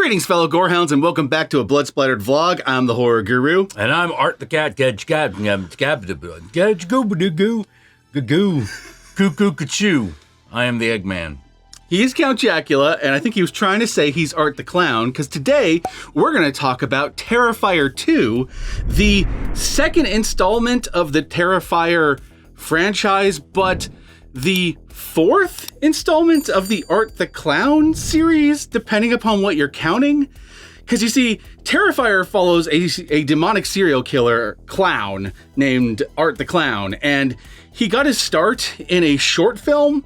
Greetings, fellow gorehounds, and welcome back to a Blood Splattered vlog. I'm the Horror Guru. And I'm Art the Cat. I am the Eggman. He's Count Jackula, and I think he was trying to say he's Art the Clown, because today we're going to talk about Terrifier 2, the second installment of the Terrifier franchise, but the fourth installment of the Art the Clown series, depending upon what you're counting. Because you see, Terrifier follows a demonic serial killer clown named Art the Clown, and he got his start in a short film,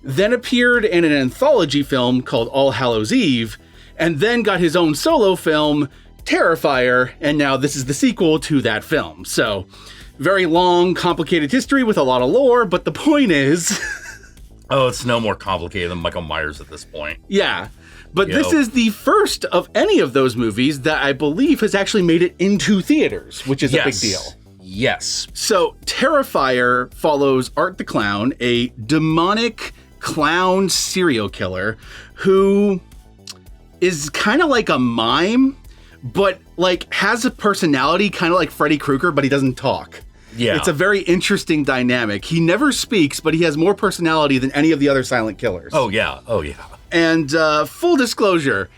then appeared in an anthology film called All Hallows Eve, and then got his own solo film, Terrifier, and now this is the sequel to that film. So, very long, complicated history with a lot of lore, but the point is... Oh, it's no more complicated than Michael Myers at this point. Yeah, but this is the first of any of those movies that I believe has actually made it into theaters, which is a big deal. Yes. So, Terrifier follows Art the Clown, a demonic clown serial killer who is kind of like a mime, but like has a personality kind of like Freddy Krueger, but he doesn't talk. Yeah. It's a very interesting dynamic. He never speaks, but he has more personality than any of the other silent killers. Oh, yeah. Oh, yeah. And full disclosure,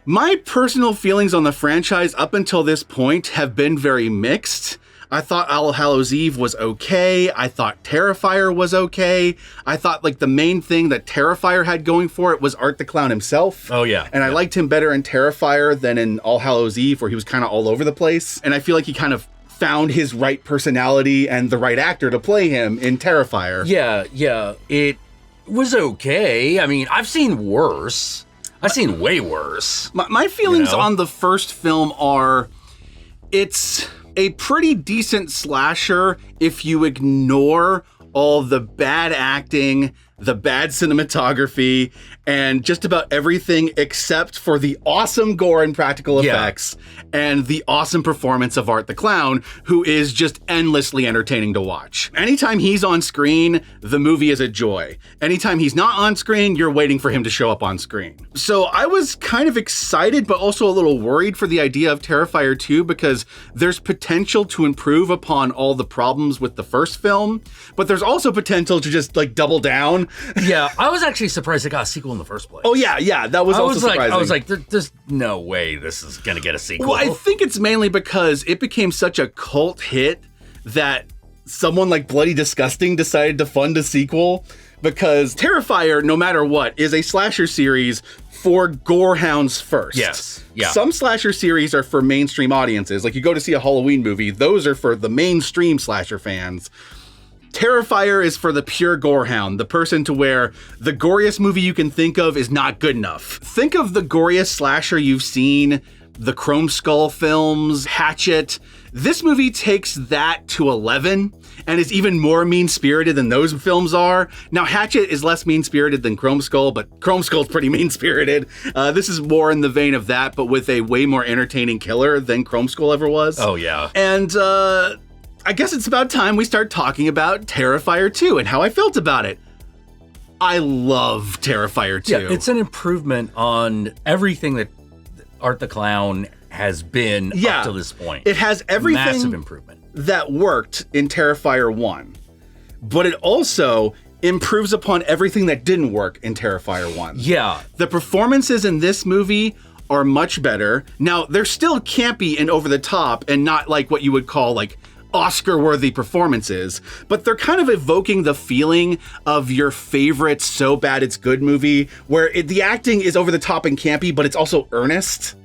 my personal feelings on the franchise up until this point have been very mixed. I thought All Hallows Eve was okay. I thought Terrifier was okay. I thought like the main thing that Terrifier had going for it was Art the Clown himself. Oh, yeah. And I liked him better in Terrifier than in All Hallows Eve, where he was kind of all over the place. And I feel like he kind of found his right personality and the right actor to play him in Terrifier. Yeah. It was okay. I mean, I've seen worse. I've seen way worse. My feelings on the first film are, it's a pretty decent slasher if you ignore all the bad acting, the bad cinematography, and just about everything except for the awesome gore and practical effects and the awesome performance of Art the Clown, who is just endlessly entertaining to watch. Anytime he's on screen, the movie is a joy. Anytime he's not on screen, you're waiting for him to show up on screen. So I was kind of excited, but also a little worried for the idea of Terrifier 2 because there's potential to improve upon all the problems with the first film, but there's also potential to just like double down. Yeah, I was actually surprised it got a sequel in the first place. Oh, yeah, that was also surprising. I was like, there's no way this is going to get a sequel. Well, I think it's mainly because it became such a cult hit that someone like Bloody Disgusting decided to fund a sequel, because Terrifier, no matter what, is a slasher series for gorehounds first. Yes, yeah. Some slasher series are for mainstream audiences. Like you go to see a Halloween movie, those are for the mainstream slasher fans. Terrifier is for the pure gorehound, the person to where the goriest movie you can think of is not good enough. Think of the goriest slasher you've seen, the Chrome Skull films, Hatchet. This movie takes that to 11 and is even more mean-spirited than those films are. Now, Hatchet is less mean-spirited than Chrome Skull, but Chrome Skull's pretty mean-spirited. This is more in the vein of that, but with a way more entertaining killer than Chrome Skull ever was. Oh, yeah. And, I guess it's about time we start talking about Terrifier 2 and how I felt about it. I love Terrifier 2. Yeah, it's an improvement on everything that Art the Clown has been up to this point. It has everything massive improvement that worked in Terrifier 1, but it also improves upon everything that didn't work in Terrifier 1. Yeah. The performances in this movie are much better. Now, they're still campy and over the top and not like what you would call like Oscar-worthy performances, but they're kind of evoking the feeling of your favorite so bad it's good movie, where the acting is over the top and campy, but it's also earnest.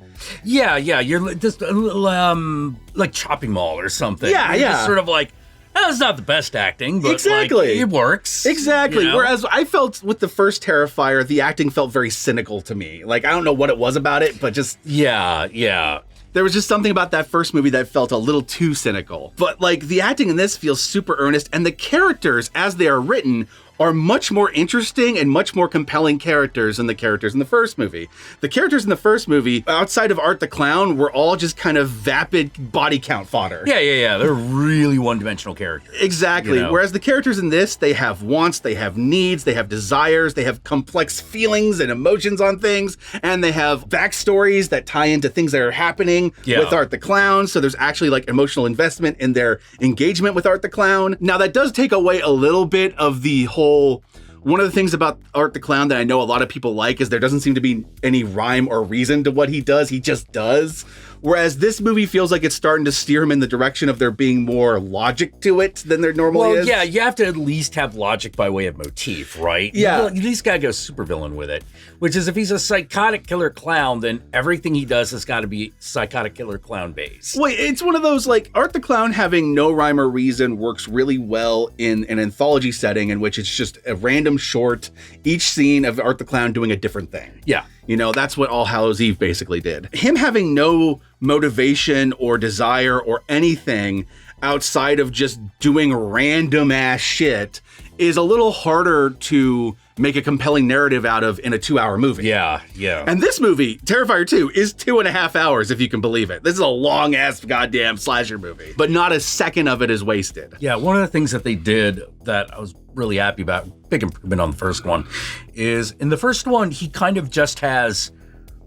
Yeah, you're just like Chopping Mall or something. Yeah. Just sort of like, that's not the best acting, but exactly. Like, it works. Exactly. You know? Whereas I felt with the first Terrifier, the acting felt very cynical to me. Like, I don't know what it was about it, but just... Yeah. There was just something about that first movie that felt a little too cynical. But like the acting in this feels super earnest, and the characters as they are written are much more interesting and much more compelling characters than the characters in the first movie. The characters in the first movie, outside of Art the Clown, were all just kind of vapid body count fodder. Yeah. They're really one-dimensional characters. Exactly. Whereas the characters in this, they have wants, they have needs, they have desires, they have complex feelings and emotions on things, and they have backstories that tie into things that are happening with Art the Clown. So there's actually like emotional investment in their engagement with Art the Clown. Now that does take away a little bit of the whole... One of the things about Art the Clown that I know a lot of people like is there doesn't seem to be any rhyme or reason to what he does. He just does. Whereas this movie feels like it's starting to steer him in the direction of there being more logic to it than there normally is. Well, yeah, you have to at least have logic by way of motif, right? Yeah. You at least gotta go supervillain with it. Which is if he's a psychotic killer clown, then everything he does has got to be psychotic killer clown based. Well, it's one of those, like, Art the Clown having no rhyme or reason works really well in an anthology setting in which it's just a random short, each scene of Art the Clown doing a different thing. Yeah. That's what All Hallows Eve basically did. Him having no motivation or desire or anything outside of just doing random ass shit is a little harder to make a compelling narrative out of in a 2-hour movie. Yeah. And this movie, Terrifier 2, is 2.5 hours, if you can believe it. This is a long ass goddamn slasher movie, but not a second of it is wasted. Yeah, one of the things that they did that I was really happy about, big improvement on the first one, is in the first one, he kind of just has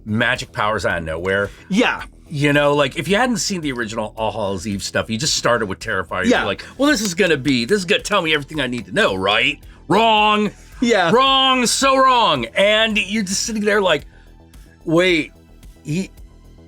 magic powers out of nowhere. Yeah. Like if you hadn't seen the original All Hallows Eve stuff, you just started with Terrifier. Yeah. You're like, well, this is gonna tell me everything I need to know, right? Wrong. Yeah. Wrong, so wrong. And you're just sitting there like, wait, he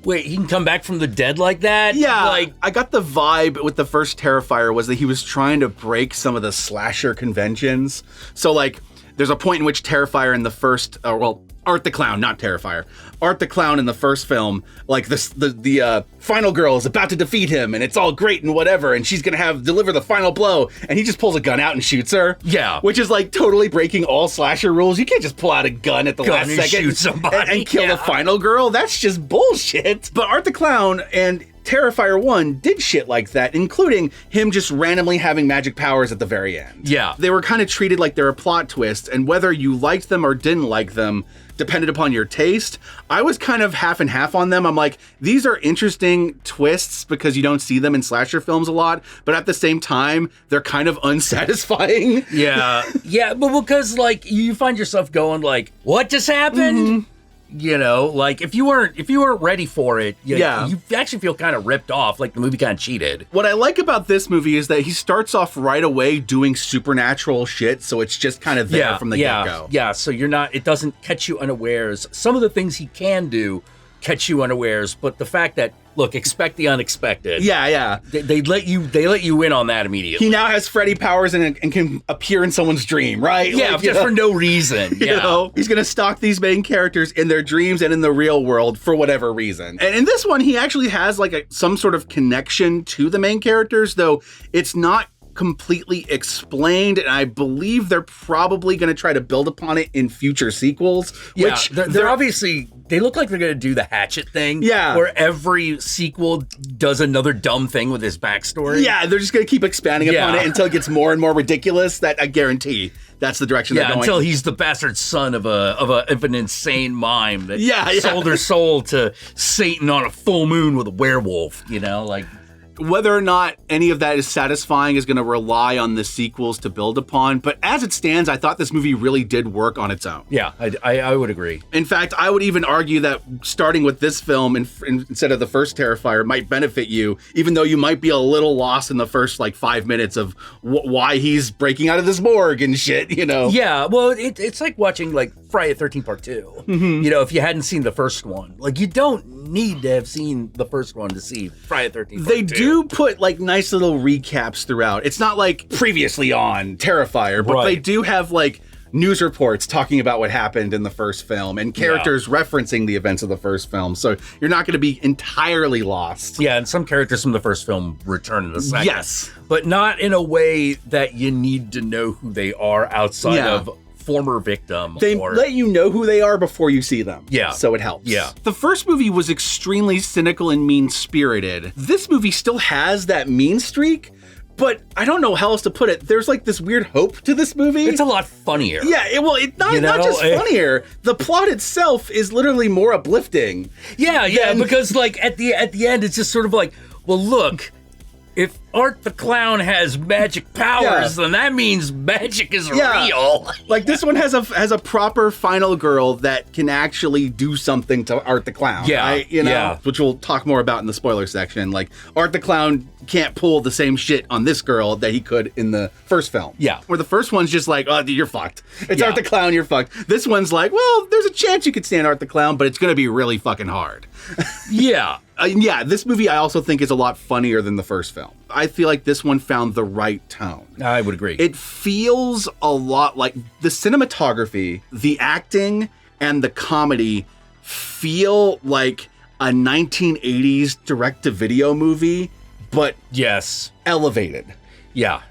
can come back from the dead like that? Yeah, like I got the vibe with the first Terrifier was that he was trying to break some of the slasher conventions. So like, there's a point in which Terrifier in the first, Art the Clown, not Terrifier. Art the Clown in the first film, like the final girl is about to defeat him and it's all great and whatever, and she's gonna deliver the final blow, and he just pulls a gun out and shoots her. Yeah. Which is like totally breaking all slasher rules. You can't just pull out a gun at the last and second shoot somebody. and kill the final girl. That's just bullshit. But Art the Clown and Terrifier 1 did shit like that, including him just randomly having magic powers at the very end. Yeah. They were kind of treated like they were plot twists, and whether you liked them or didn't like them depended upon your taste. I was kind of half and half on them. I'm like, these are interesting twists because you don't see them in slasher films a lot, but at the same time, they're kind of unsatisfying. Yeah. But because like you find yourself going like, what just happened? Mm-hmm. Like if you weren't ready for it, you actually feel kind of ripped off, like the movie kind of cheated. What I like about this movie is that he starts off right away doing supernatural shit, so it's just kind of there from the get-go. Yeah, so it doesn't catch you unawares. Some of the things he can do catch you unawares, but the fact that, look, expect the unexpected. Yeah. They let you in on that immediately. He now has Freddy powers and can appear in someone's dream, right? Yeah, just for no reason. Yeah. He's going to stalk these main characters in their dreams and in the real world for whatever reason. And in this one, he actually has like some sort of connection to the main characters, though it's not completely explained, and I believe they're probably going to try to build upon it in future sequels. Yeah, which they're obviously, they look like they're going to do the Hatchet thing. Yeah. Where every sequel does another dumb thing with his backstory. Yeah, they're just going to keep expanding upon it until it gets more and more ridiculous. That I guarantee that's the direction they're going. Until he's the bastard son of an insane mime that sold her soul to Satan on a full moon with a werewolf, like... Whether or not any of that is satisfying is going to rely on the sequels to build upon. But as it stands, I thought this movie really did work on its own. Yeah, I would agree. In fact, I would even argue that starting with this film instead of the first Terrifier might benefit you, even though you might be a little lost in the first 5 minutes of why he's breaking out of this morgue and shit, Yeah, well, it's like watching Friday the 13th Part 2. Mm-hmm. If you hadn't seen the first one. You don't need to have seen the first one to see Friday the 13th Part 2. They do put nice little recaps throughout. It's not like previously on Terrifier, but they do have news reports talking about what happened in the first film and characters referencing the events of the first film. So you're not going to be entirely lost. Yeah, and some characters from the first film return in the second. Yes. But not in a way that you need to know who they are outside of former victim. They let you know who they are before you see them. Yeah. So it helps. Yeah. The first movie was extremely cynical and mean-spirited. This movie still has that mean streak, But I don't know how else to put it. There's like this weird hope to this movie. It's a lot funnier. Yeah, it's not just funnier. The plot itself is literally more uplifting. Yeah, because like at the end, it's just sort of like, well, look, if Art the Clown has magic powers, then that means magic is real. Like this one has a proper final girl that can actually do something to Art the Clown. Which we'll talk more about in the spoiler section. Like Art the Clown can't pull the same shit on this girl that he could in the first film. Yeah. Where the first one's just like, oh, you're fucked. It's Art the Clown, you're fucked. This one's like, well, there's a chance you could stand Art the Clown, but it's going to be really fucking hard. Yeah. This movie I also think is a lot funnier than the first film. I feel like this one found the right tone. I would agree. It feels a lot like the cinematography, the acting, and the comedy feel like a 1980s direct-to-video movie, but elevated. Yeah,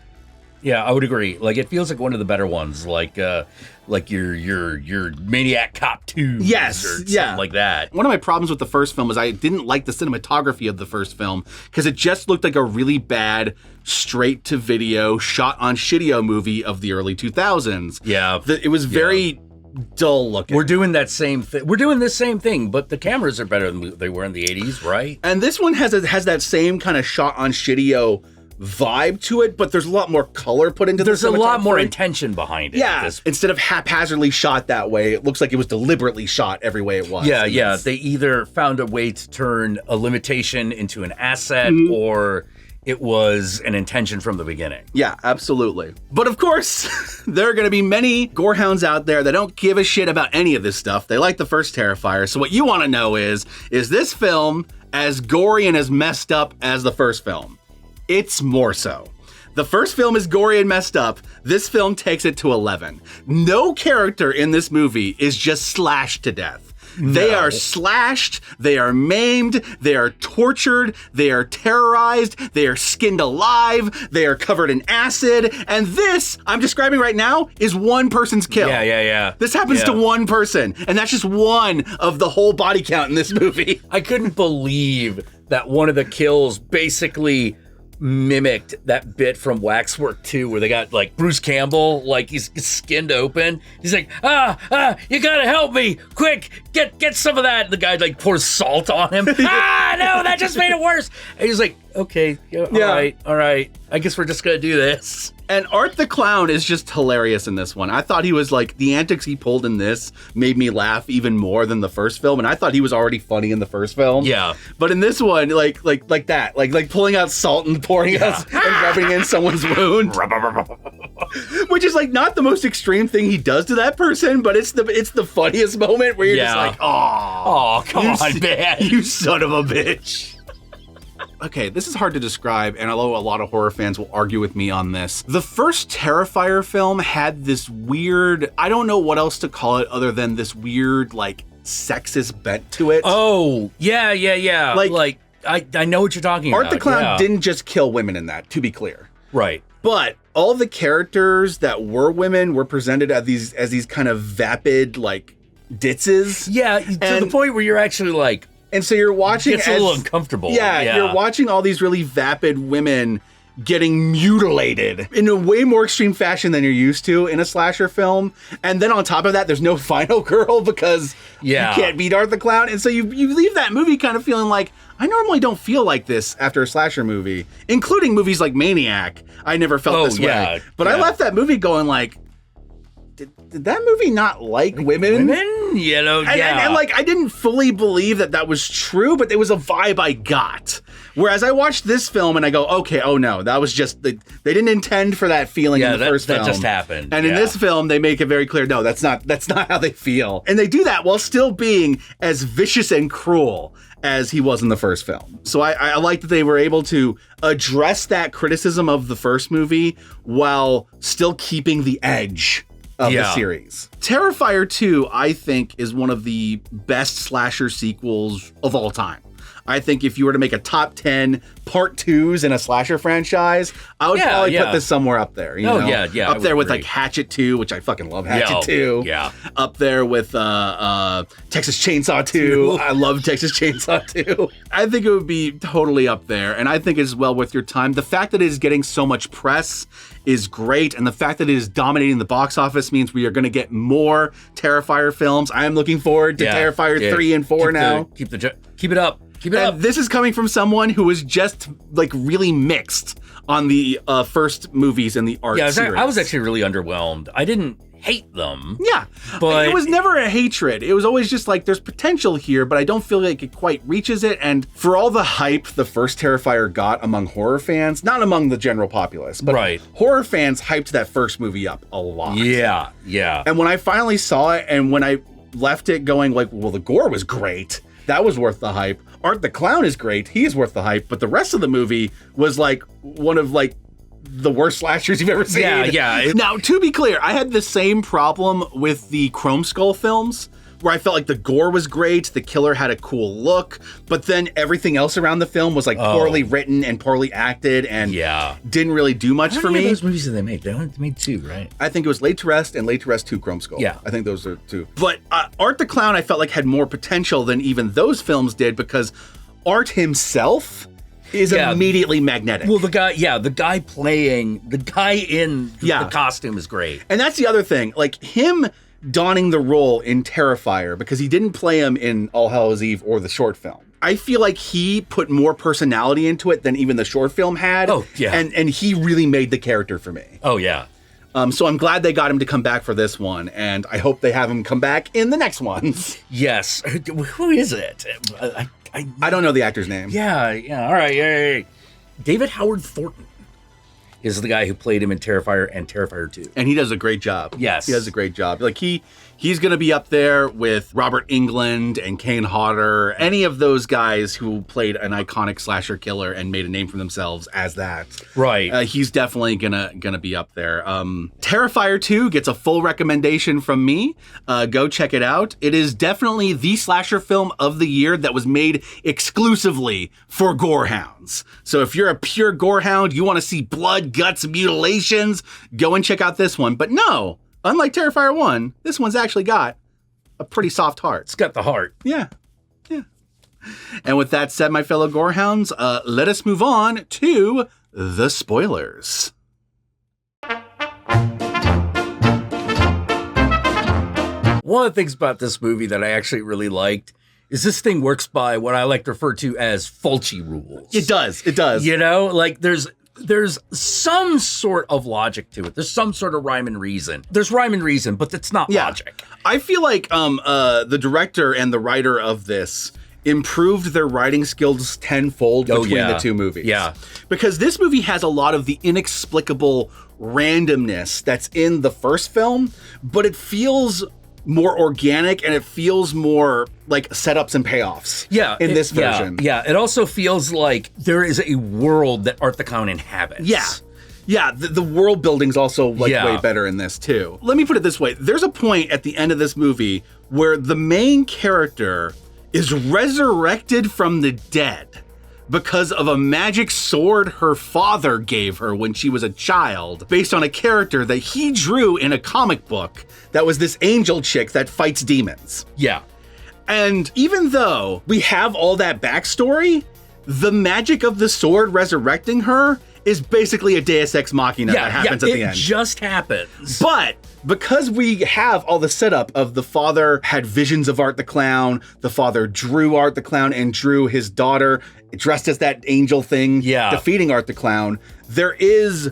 I would agree. Like it feels like one of the better ones, like your Maniac Cop 2 or something like that. One of my problems with the first film is I didn't like the cinematography of the first film because it just looked like a really bad straight-to-video shot on shitty movie of the early 2000s. Yeah. It was very dull looking. We're doing that same thing. We're doing this same thing, but the cameras are better than they were in the 80s, right? And this one has that same kind of shot on shitty vibe to it, but there's a lot more color put into There's a lot more intention behind it. Yeah, instead of haphazardly shot that way, it looks like it was deliberately shot every way it was. Yeah. They either found a way to turn a limitation into an asset or it was an intention from the beginning. Yeah, absolutely. But of course, there are going to be many gorehounds out there that don't give a shit about any of this stuff. They like the first Terrifier. So what you want to know is this film as gory and as messed up as the first film? It's more so. The first film is gory and messed up. This film takes it to 11. No character in this movie is just slashed to death. No. They are slashed, they are maimed, they are tortured, they are terrorized, they are skinned alive, they are covered in acid, and this, I'm describing right now, is one person's kill. Yeah. This happens to one person, and that's just one of the whole body count in this movie. I couldn't believe that one of the kills basically mimicked that bit from Waxwork 2 where they got like Bruce Campbell, like he's skinned open. He's like, you gotta help me, quick, get some of that. And the guy like pours salt on him. No, that just made it worse. And he's like, okay, all right. I guess we're just gonna do this. And Art the Clown is just hilarious in this one. I thought he was like, the antics he pulled in this made me laugh even more than the first film. And I thought he was already funny in the first film. Yeah. But in this one, like that, like pulling out salt and pouring out and rubbing in someone's wound. Which is like not the most extreme thing he does to that person, but it's the funniest moment where you're just like, oh, come on, man. You son of a bitch. Okay, this is hard to describe, and although a lot of horror fans will argue with me on this, the first Terrifier film had this weird, I don't know what else to call it other than this weird, like, sexist bent to it. Oh, yeah. Like I know what you're talking about. Art the Clown didn't just kill women in that, to be clear. Right. But all the characters that were women were presented as these kind of vapid, like, ditzes. Yeah, to the point where you're actually like, and so you're watching it's a little uncomfortable. Yeah, you're watching all these really vapid women getting mutilated in a way more extreme fashion than you're used to in a slasher film. And then on top of that, there's no final girl because you can't beat Art the Clown. And so you leave that movie kind of feeling like, I normally don't feel like this after a slasher movie, including movies like Maniac. I never felt this way. But I left that movie going like, did that movie not like women? You know, and like, I didn't fully believe that was true, but it was a vibe I got. Whereas I watched this film and I go, okay, oh no, that was just, they didn't intend for that feeling in the first film. That just happened. And in this film, they make it very clear, no, that's not how they feel. And they do that while still being as vicious and cruel as he was in the first film. So I like that they were able to address that criticism of the first movie while still keeping the edge of the series. Terrifier 2, I think, is one of the best slasher sequels of all time. I think if you were to make a top 10 part 2s in a slasher franchise, I would probably put this somewhere up there. You know? Up there with like Hatchet 2, which I fucking love Hatchet 2. Yeah. Up there with Texas Chainsaw 2. I love Texas Chainsaw 2. I think it would be totally up there, and I think it's well worth your time. The fact that it is getting so much press is great, and the fact that it is dominating the box office means we are going to get more Terrifier films. I am looking forward to Terrifier 3 and 4 now. Keep it up. This is coming from someone who was just like really mixed on the first movies in the art series. I was actually really underwhelmed. I didn't hate them. Yeah, but it was never a hatred. It was always just like, there's potential here, but I don't feel like it quite reaches it. And for all the hype the first Terrifier got among horror fans, not among the general populace, but horror fans hyped that first movie up a lot. Yeah. And when I finally saw it, and when I left it going like, well, the gore was great, that was worth the hype. Art the Clown is great, he's worth the hype, but the rest of the movie was like one of like the worst slashers you've ever seen. Yeah. Now, to be clear, I had the same problem with the Chrome Skull films, where I felt like the gore was great, the killer had a cool look, but then everything else around the film was like poorly written and poorly acted, and didn't really do much for me. How many of those movies did they make? They only made 2, right? I think it was Laid to Rest and Laid to Rest 2 Chrome Skull. Yeah. I think those are 2. But Art the Clown, I felt like had more potential than even those films did, because Art himself is immediately magnetic. Well, the guy playing, the guy in the costume is great. And that's the other thing, like him donning the role in Terrifier, because he didn't play him in All Hallows Eve or the short film. I feel like he put more personality into it than even the short film had. Oh, yeah. And he really made the character for me. Oh, yeah. So I'm glad they got him to come back for this one, and I hope they have him come back in the next ones. Yes. Who is it? I don't know the actor's name. Yeah. All right. Yeah. David Howard Thornton is the guy who played him in Terrifier and Terrifier 2. And he does a great job. Yes. He does a great job. Like he's going to be up there with Robert Englund and Kane Hodder, any of those guys who played an iconic slasher killer and made a name for themselves as that. Right. He's definitely gonna be up there. Terrifier 2 gets a full recommendation from me. Go check it out. It is definitely the slasher film of the year that was made exclusively for gorehounds. So if you're a pure gorehound, you want to see blood, guts, mutilations, go and check out this one. But no, unlike Terrifier 1, this one's actually got a pretty soft heart. It's got the heart. Yeah. And with that said, my fellow gorehounds, let us move on to the spoilers. One of the things about this movie that I actually really liked is this thing works by what I like to refer to as Fulci rules. It does. You know, like there's some sort of logic to it. There's some sort of rhyme and reason. There's rhyme and reason, but it's not logic. I feel like the director and the writer of this improved their writing skills tenfold between the two movies. Yeah. Because this movie has a lot of the inexplicable randomness that's in the first film, but it feels more organic and it feels more like setups and payoffs in this version. Yeah, it also feels like there is a world that Art the Clown inhabits. Yeah, the world building's also way better in this too. Let me put it this way. There's a point at the end of this movie where the main character is resurrected from the dead because of a magic sword her father gave her when she was a child, based on a character that he drew in a comic book that was this angel chick that fights demons. Yeah. And even though we have all that backstory, the magic of the sword resurrecting her is basically a Deus Ex Machina that happens at the end. It just happens. But because we have all the setup of the father had visions of Art the Clown, the father drew Art the Clown and drew his daughter dressed as that angel thing, defeating Art the Clown, there is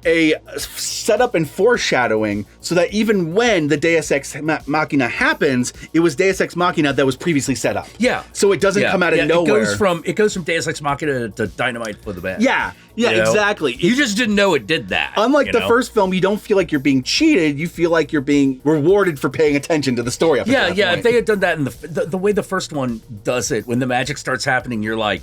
a setup and foreshadowing so that even when the Deus Ex Machina happens, it was Deus Ex Machina that was previously set up. Yeah. So it doesn't come out of nowhere. It goes from Deus Ex Machina to Dynamite for the Band. Yeah, exactly. You just didn't know it did that. Unlike the first film, you don't feel like you're being cheated. You feel like you're being rewarded for paying attention to the story. Up that point. If they had done that in the way the first one does it, when the magic starts happening, you're like,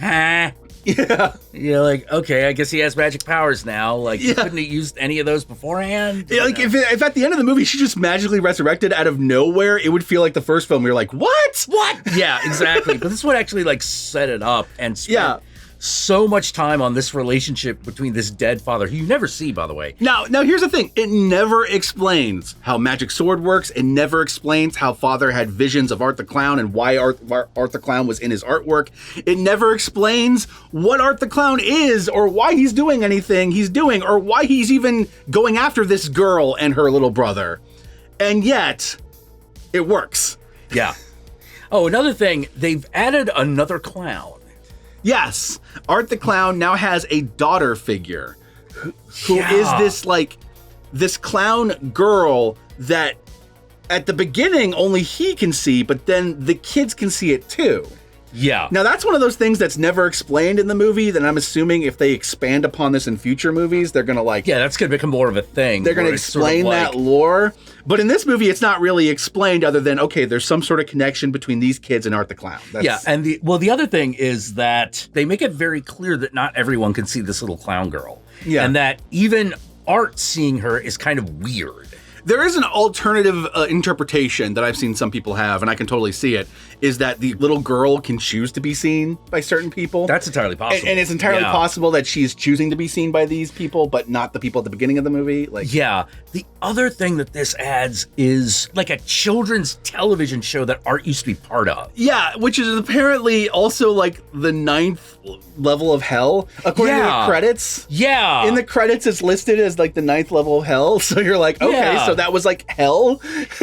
huh? Yeah. You're like, okay, I guess he has magic powers now. Like, you couldn't have used any of those beforehand. Yeah, like, if at the end of the movie she just magically resurrected out of nowhere, it would feel like the first film. You're like, what? Yeah, exactly. But this would actually, like, set it up and spend so much time on this relationship between this dead father, who you never see, by the way. Now, here's the thing. It never explains how magic sword works. It never explains how father had visions of Art the Clown and why Art the Clown was in his artwork. It never explains what Art the Clown is or why he's doing anything he's doing or why he's even going after this girl and her little brother. And yet, it works. Yeah. Oh, another thing, they've added another clown. Yes, Art the Clown now has a daughter figure who is this clown girl that at the beginning only he can see, but then the kids can see it too. Yeah. Now that's one of those things that's never explained in the movie that I'm assuming if they expand upon this in future movies, they're going to that's going to become more of a thing. They're going to explain that lore. But in this movie, it's not really explained other than, okay, there's some sort of connection between these kids and Art the Clown. And the other thing is that they make it very clear that not everyone can see this little clown girl. Yeah. And that even Art seeing her is kind of weird. There is an alternative interpretation that I've seen some people have, and I can totally see it, is that the little girl can choose to be seen by certain people. That's entirely possible. And it's entirely possible that she's choosing to be seen by these people, but not the people at the beginning of the movie. The other thing that this adds is like a children's television show that Art used to be part of. Yeah, which is apparently also like the 9th level of hell, according to the credits. Yeah. In the credits, it's listed as like the 9th level of hell. So you're like, okay, so that was like hell?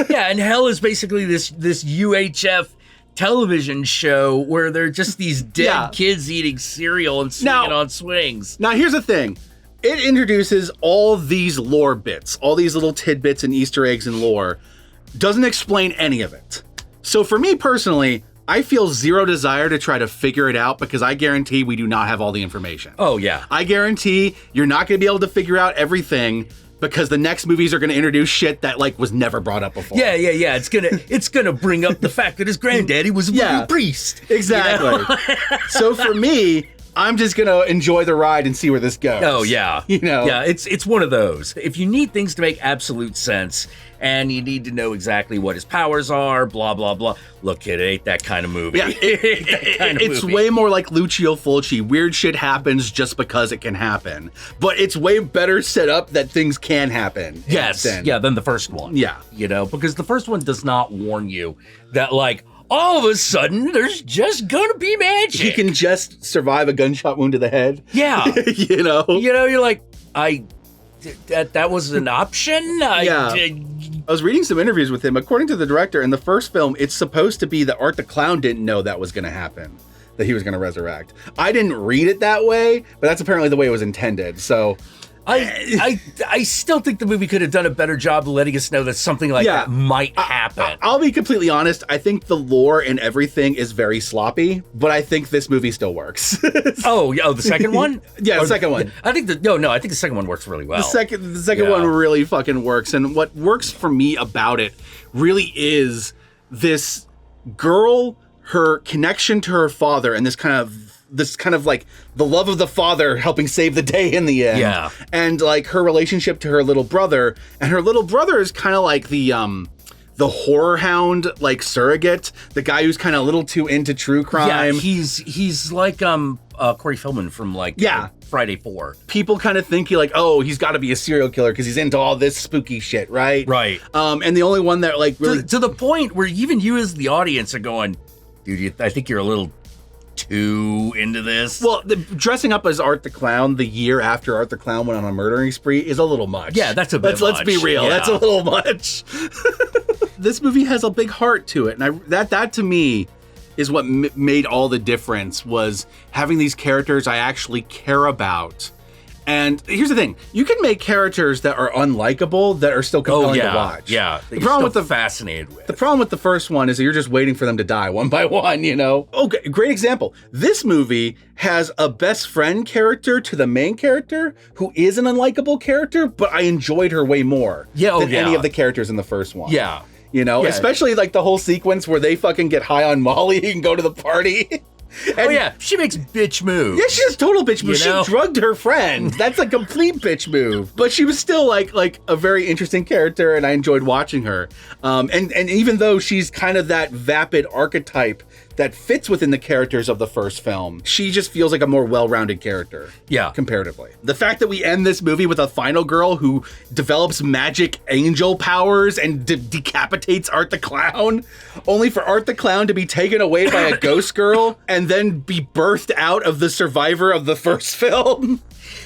Yeah, and hell is basically this UHF television show where they're just these dead kids eating cereal and swinging on swings. Now, here's the thing. It introduces all these lore bits, all these little tidbits and Easter eggs and lore. Doesn't explain any of it. So for me personally, I feel zero desire to try to figure it out because I guarantee we do not have all the information. Oh, yeah. I guarantee you're not going to be able to figure out everything because the next movies are going to introduce shit that like was never brought up before. Yeah. It's gonna bring up the fact that his granddaddy was a voodoo priest. Exactly. You know? So for me, I'm just going to enjoy the ride and see where this goes. Oh, yeah. You know? Yeah, it's one of those. If you need things to make absolute sense and you need to know exactly what his powers are, blah, blah, blah. Look, kid, it ain't that kind of movie. Yeah, it's way more like Lucio Fulci. Weird shit happens just because it can happen. But it's way better set up that things can happen. Yes. Than the first one. Yeah. You know, because the first one does not warn you that, like, all of a sudden, there's just gonna be magic. He can just survive a gunshot wound to the head. Yeah. You know, you're like, that was an option? I was reading some interviews with him. According to the director, in the first film, it's supposed to be that Art the Clown didn't know that was going to happen, that he was going to resurrect. I didn't read it that way, but that's apparently the way it was intended. So I still think the movie could have done a better job of letting us know that something like that might happen. I'll be completely honest. I think the lore and everything is very sloppy, but I think this movie still works. The second one? Yeah, the second one. I think the second one works really well. The second one really fucking works. And what works for me about it really is this girl, her connection to her father, and this kind of like the love of the father helping save the day in the end. Yeah. And like her relationship to her little brother. And her little brother is kind of like the horror hound, like surrogate, the guy who's kind of a little too into true crime. Yeah, he's like Corey Feldman from Friday 4. People kind of think he's got to be a serial killer because he's into all this spooky shit, right? Right. And the only one that like really to the point where even you as the audience are going, dude, I think you're a little too into this. Well, dressing up as Art the Clown the year after Art the Clown went on a murdering spree is a little much. Yeah, that's a bit much. Let's be real. Yeah. That's a little much. This movie has a big heart to it, and that to me is what made all the difference, was having these characters I actually care about. And here's the thing: you can make characters that are unlikable that are still compelling to watch. Yeah, the problem with fascinated with. The problem with the first one is that you're just waiting for them to die one by one. You know. Okay, great example. This movie has a best friend character to the main character who is an unlikable character, but I enjoyed her way more than any of the characters in the first one. Yeah. You know, especially like the whole sequence where they fucking get high on Molly and go to the party. Oh yeah, she makes bitch moves. Yeah, she has total bitch moves. She drugged her friend. That's a complete bitch move. But she was still like a very interesting character, and I enjoyed watching her. And even though she's kind of that vapid archetype that fits within the characters of the first film, she just feels like a more well-rounded character. Yeah. Comparatively. The fact that we end this movie with a final girl who develops magic angel powers and decapitates Art the Clown, only for Art the Clown to be taken away by a ghost girl and then be birthed out of the survivor of the first film.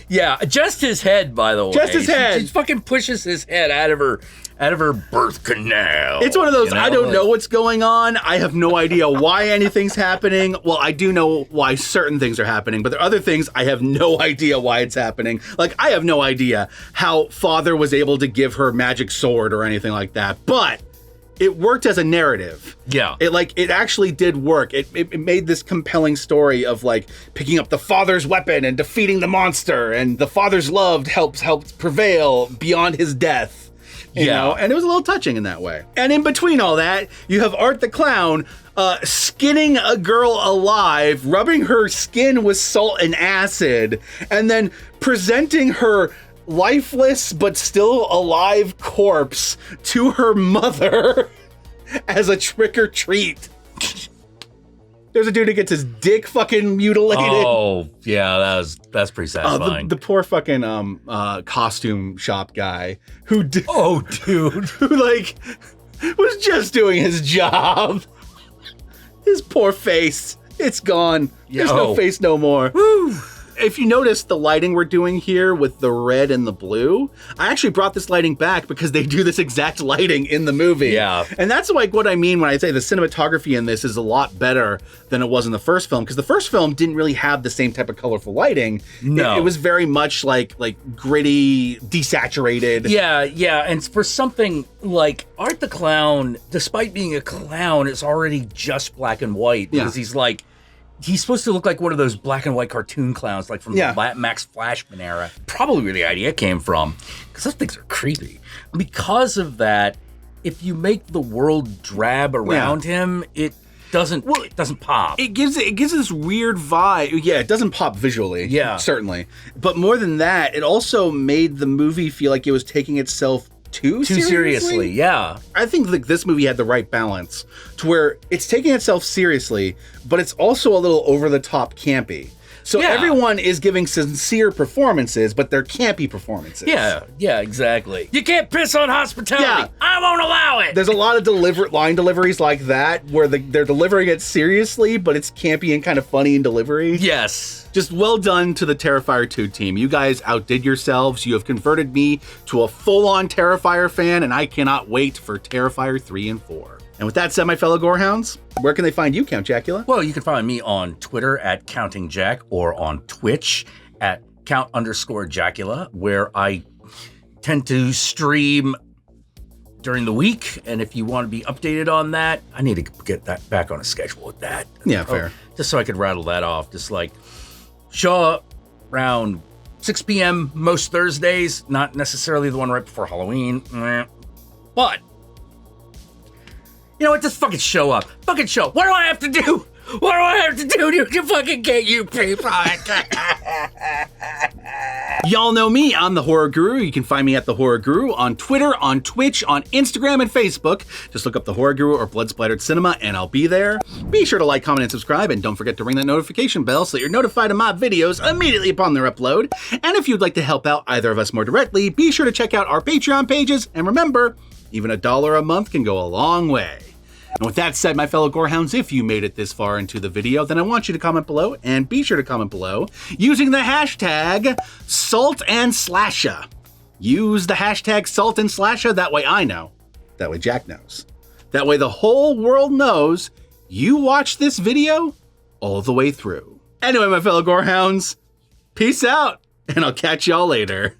Yeah, just his head, by the way. Just his head. She fucking pushes his head out of her birth canal. It's one of those, I don't know what's going on. I have no idea why anything's happening. Well, I do know why certain things are happening, but there are other things I have no idea why it's happening. Like, I have no idea how Father was able to give her magic sword or anything like that, but it worked as a narrative. Yeah. It actually did work. It made this compelling story of like picking up the father's weapon and defeating the monster, and the father's love helped prevail beyond his death. You know? And it was a little touching in that way. And in between all that, you have Art the Clown skinning a girl alive, rubbing her skin with salt and acid, and then presenting her lifeless but still alive corpse to her mother as a trick or treat. There's a dude who gets his dick fucking mutilated. Oh, yeah, that's pretty satisfying. The poor fucking costume shop guy who dude, who like was just doing his job. His poor face, it's gone. There's no face no more. Woo. If you notice the lighting we're doing here with the red and the blue, I actually brought this lighting back because they do this exact lighting in the movie. Yeah. And that's like what I mean when I say the cinematography in this is a lot better than it was in the first film, because the first film didn't really have the same type of colorful lighting. No. It was very much like gritty, desaturated. Yeah, and for something like Art the Clown, despite being a clown, is already just black and white because he's supposed to look like one of those black and white cartoon clowns, like from the Max Flashman era. Probably where the idea came from, because those things are creepy. Because of that, if you make the world drab around him, it doesn't pop. It gives this weird vibe. Yeah, it doesn't pop visually. Yeah, certainly. But more than that, it also made the movie feel like it was taking itself too seriously. Yeah. I think like this movie had the right balance to where it's taking itself seriously, but it's also a little over the top campy. So everyone is giving sincere performances, but they're campy performances. Yeah, exactly. You can't piss on hospitality. Yeah. I won't allow it. There's a lot of line deliveries like that where they're delivering it seriously, but it's campy and kind of funny in delivery. Yes. Just well done to the Terrifier 2 team. You guys outdid yourselves. You have converted me to a full-on Terrifier fan, and I cannot wait for Terrifier 3 and 4. And with that said, my fellow Gorehounds, where can they find you, Count Jackula? Well, you can find me on Twitter at CountingJack or on Twitch at Count_Jackula, where I tend to stream during the week. And if you want to be updated on that, I need to get that back on a schedule with that. Yeah, fair. Just so I could rattle that off. Just like show up around 6 p.m. most Thursdays, not necessarily the one right before Halloween. But you know what? Just fucking show up. Fucking show. What do I have to do? What do I have to do to fucking get you people? Y'all know me. I'm the Horror Guru. You can find me at the Horror Guru on Twitter, on Twitch, on Instagram, and Facebook. Just look up the Horror Guru or Blood Splattered Cinema, and I'll be there. Be sure to like, comment, and subscribe, and don't forget to ring that notification bell so you're notified of my videos immediately upon their upload. And if you'd like to help out either of us more directly, be sure to check out our Patreon pages. And remember, even $1 a month can go a long way. And with that said, my fellow Gorehounds, if you made it this far into the video, then I want you to comment below, and be sure to comment below using the hashtag #SaltAndSlasha. Use the hashtag #SaltAndSlasha, that way I know. That way Jack knows. That way the whole world knows you watched this video all the way through. Anyway, my fellow Gorehounds, peace out, and I'll catch y'all later.